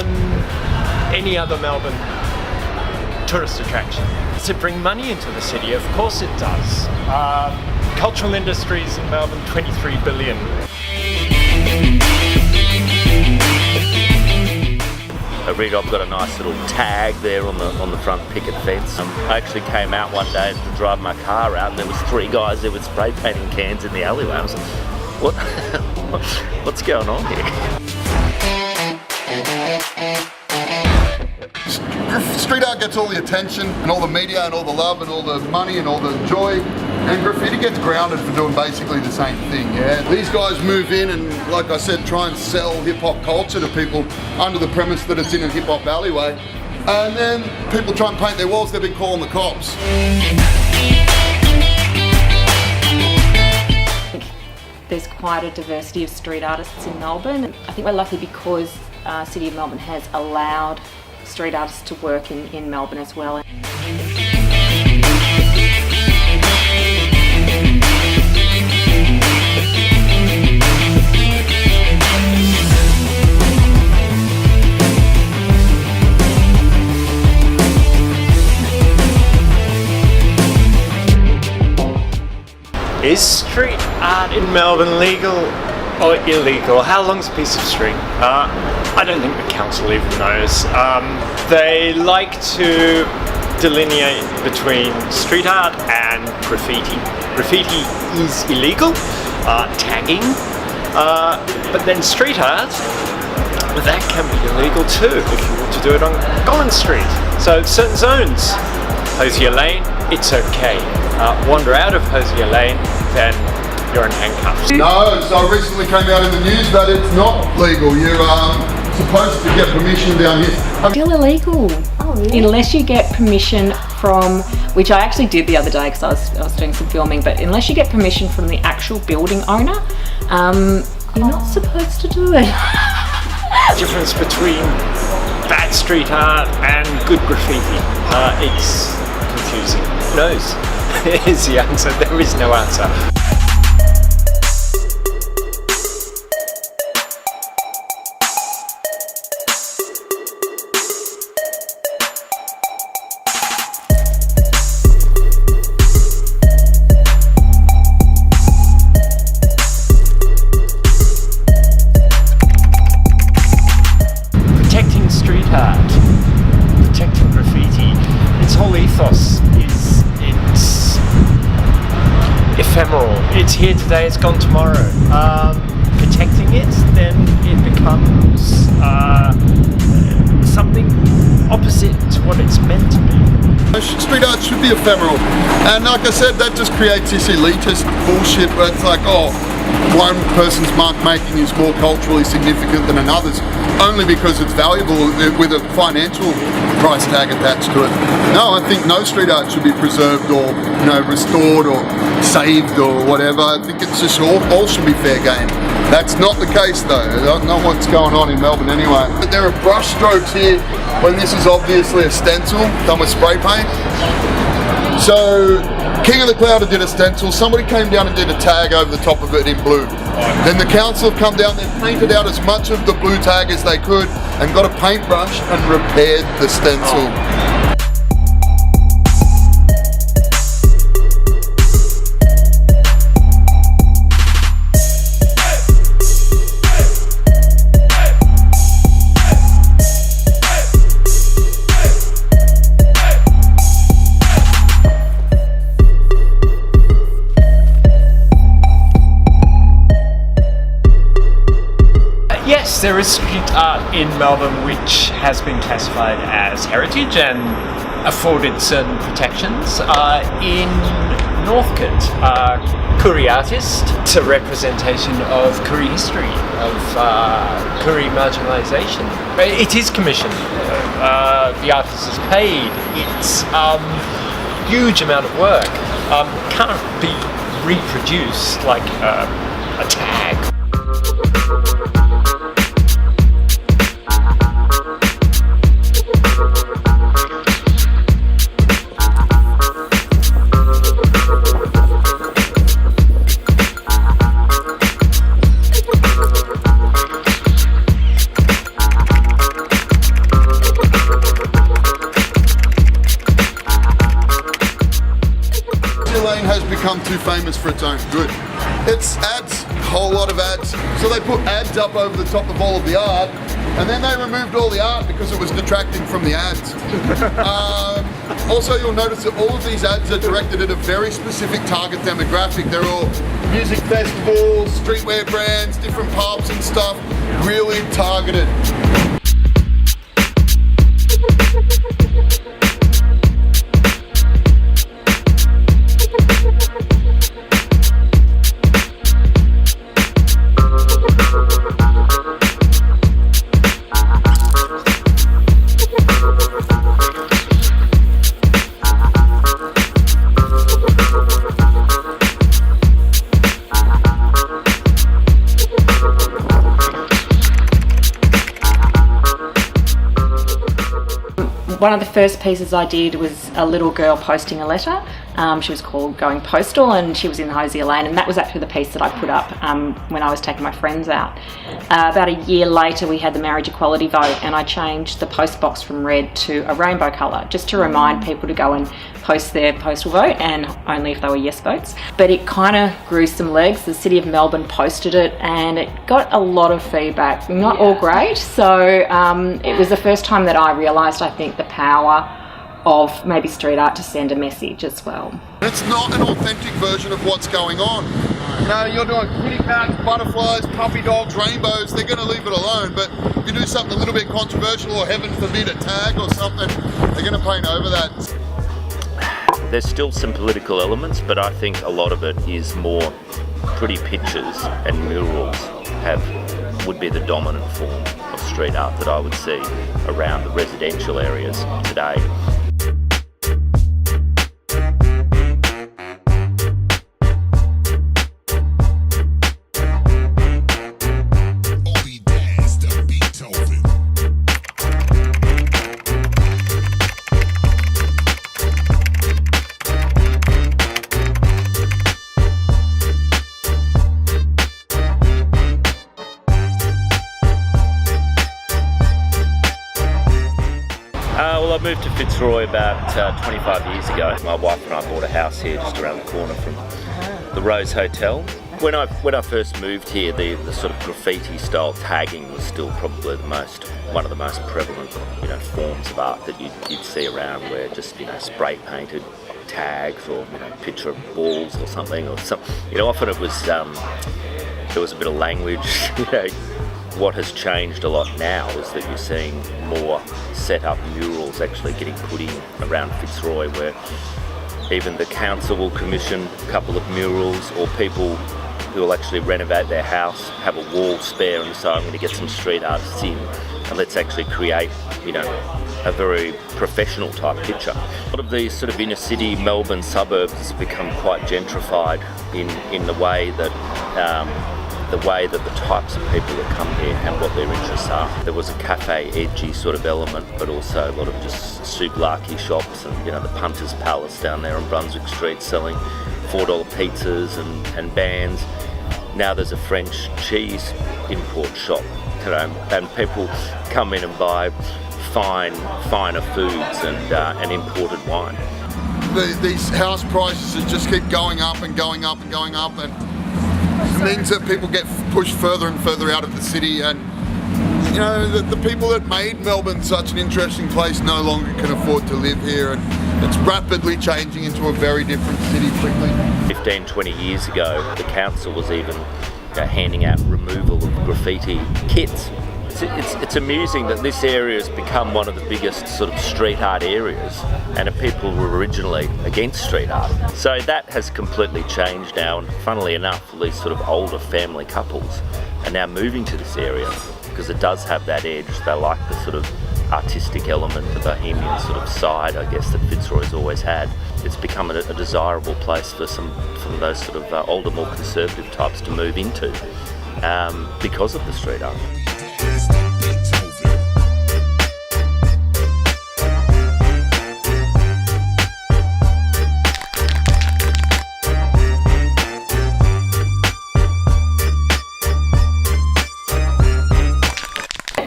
than any other Melbourne tourist attraction. Does it bring money into the city? Of course it does. Cultural industries in Melbourne, 23 billion. I've got a nice little tag there on the front picket fence. I actually came out one day to drive my car out, and there was 3 guys there with spray painting cans in the alleyway. I was like, what? What's going on here? Street art gets all the attention and all the media and all the love and all the money and all the joy, and graffiti gets grounded for doing basically the same thing. Yeah, these guys move in and, like I said, try and sell hip-hop culture to people under the premise that it's in a hip-hop alleyway, and then people try and paint their walls. They've been calling the cops. There's quite a diversity of street artists in Melbourne. I think we're lucky because City of Melbourne has allowed street artists to work in Melbourne as well. Is street art in Melbourne legal or illegal? How long's a piece of string? I don't think the council even knows. They like to delineate between street art and graffiti. Graffiti is illegal, tagging, but then street art, that can be illegal too if you want to do it on Collins Street. So certain zones, Hosier Lane, it's okay. Wander out of Hosier Lane, then you're in handcuffs. No, so recently came out in the news that it's not legal. You're supposed to get permission down here. Still illegal. Oh, really? Unless you get permission from, which I actually did the other day because I was doing some filming, but unless you get permission from the actual building owner, you're not supposed to do it. The difference between bad street art and good graffiti, it's confusing. Who knows? Is the answer. There is no answer. Protecting street art, protecting graffiti, its whole ethos is it's ephemeral. It's here today, it's gone tomorrow. Protecting it, then it becomes something opposite to what it's meant to be. Street art should be ephemeral, and like I said, that just creates this elitist bullshit where it's like, oh, one person's mark making is more culturally significant than another's, only because it's valuable with a financial price tag attached to it. No, I think no street art should be preserved or, you know, restored or saved or whatever. I think it's just all should be fair game. That's not the case though. Not what's going on in Melbourne anyway. But there are brush strokes here when this is obviously a stencil done with spray paint. So King of the Clouder did a stencil, somebody came down and did a tag over the top of it in blue. Then the council have come down, they've painted out as much of the blue tag as they could and got a paintbrush and repaired the stencil. Yes, there is street art in Melbourne which has been classified as heritage and afforded certain protections. In Northcote, Koori artist, it's a representation of Koori history, of Koori marginalisation. It is commissioned, the artist is paid, it's huge amount of work, can't be reproduced like a tag. Lane has become too famous for its own good. It's ads, a whole lot of ads. So they put ads up over the top of all of the art, and then they removed all the art because it was detracting from the ads. Also, you'll notice that all of these ads are directed at a very specific target demographic. They're all music festivals, streetwear brands, different pubs and stuff, really targeted. One of the first pieces I did was a little girl posting a letter. She was called Going Postal, and she was in Hosier Lane, and that was actually the piece that I put up when I was taking my friends out. About a year later we had the marriage equality vote, and I changed the post box from red to a rainbow colour, just to remind people to go and post their postal vote, and only if they were yes votes. But it kind of grew some legs. The City of Melbourne posted it, and it got a lot of feedback, not all great. So it was the first time that I realised, I think, the power of maybe street art to send a message as well. It's not an authentic version of what's going on. You know, you're doing kitty cats, butterflies, puppy dogs, rainbows, they're going to leave it alone, but if you do something a little bit controversial, or heaven forbid a tag or something, they're going to paint over that. There's still some political elements, but I think a lot of it is more pretty pictures, and murals would be the dominant form of street art that I would see around the residential areas today. Well, I moved to Fitzroy about 25 years ago. My wife and I bought a house here just around the corner from the Rose Hotel. When I first moved here, the sort of graffiti style tagging was still probably one of the most prevalent, forms of art that you'd see around, where just spray painted tags, or picture of balls or something, or some. Often it was there was a bit of language. What has changed a lot now is that you're seeing more set up murals actually getting put in around Fitzroy, where even the council will commission a couple of murals, or people who will actually renovate their house, have a wall spare, and so I'm going to get some street artists in and let's actually create, a very professional type picture. A lot of these sort of inner city Melbourne suburbs has become quite gentrified in the way that the types of people that come here and what their interests are. There was a cafe edgy sort of element, but also a lot of just souvlaki shops, and the Punter's Palace down there on Brunswick Street selling $4 pizzas and bands. Now there's a French cheese import shop, and people come in and buy finer foods and imported wine. These house prices just keep going up and going up and going up, and it means that people get pushed further and further out of the city, and the people that made Melbourne such an interesting place no longer can afford to live here, and it's rapidly changing into a very different city quickly. 15-20 years ago, the council was even handing out removal of graffiti kits. It's amusing that this area has become one of the biggest sort of street art areas, and people were originally against street art. So that has completely changed now, and funnily enough, these sort of older family couples are now moving to this area because it does have that edge. They like the sort of artistic element, the bohemian sort of side, I guess, that Fitzroy's always had. It's become a desirable place for some of those sort of older, more conservative types to move into because of the street art.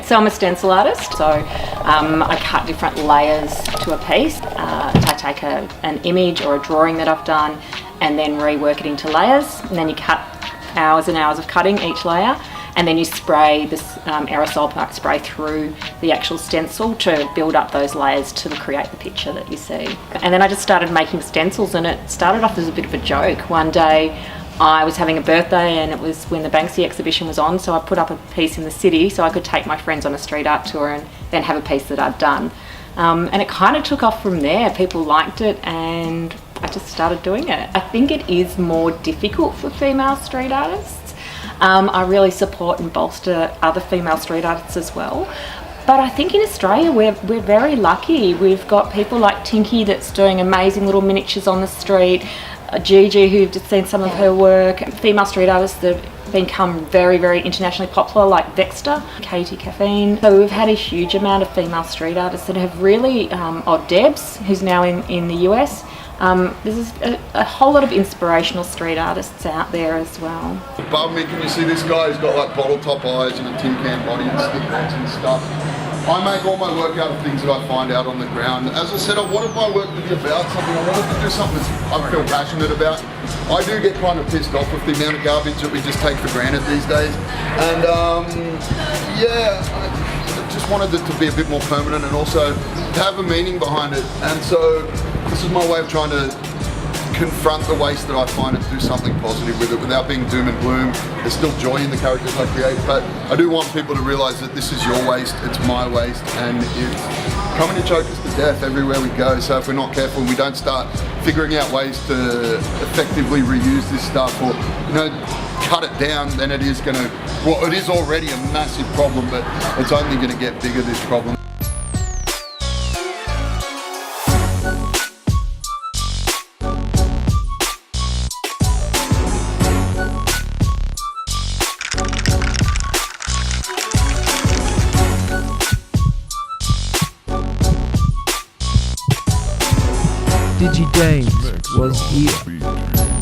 So I'm a stencil artist, so I cut different layers to a piece. I take an image or a drawing that I've done, and then rework it into layers. And then you cut hours and hours of cutting each layer, and then you spray this aerosol black spray through the actual stencil to build up those layers to create the picture that you see. And then I just started making stencils, and it started off as a bit of a joke. One day I was having a birthday, and it was when the Banksy exhibition was on, so I put up a piece in the city so I could take my friends on a street art tour and then have a piece that I'd done. And it kind of took off from there. People liked it, and I just started doing it. I think it is more difficult for female street artists. I really support and bolster other female street artists as well. But I think in Australia we're very lucky. We've got people like Tinky that's doing amazing little miniatures on the street, Gigi, who've just seen some of her work, female street artists that have become very, very internationally popular, like Dexter, Katie Caffeine. So we've had a huge amount of female street artists that have really, Debs, who's now in the US. There's a whole lot of inspirational street artists out there as well. Above me, can you see this guy? He's got like bottle top eyes and a tin can body and stick pads and stuff. I make all my work out of things that I find out on the ground. As I said, I wanted my work to be about something. I wanted to do something I feel passionate about. I do get kind of pissed off with the amount of garbage that we just take for granted these days. And I just wanted it to be a bit more permanent and also to have a meaning behind it. And so this is my way of trying to confront the waste that I find and do something positive with it without being doom and gloom. There's still joy in the characters I create, but I do want people to realise that this is your waste, it's my waste, and it's coming to choke us to death everywhere we go. So if we're not careful and we don't start figuring out ways to effectively reuse this stuff or, cut it down, then it is going to, well, it is already a massive problem, but it's only going to get bigger, this problem. Digi Dames was here.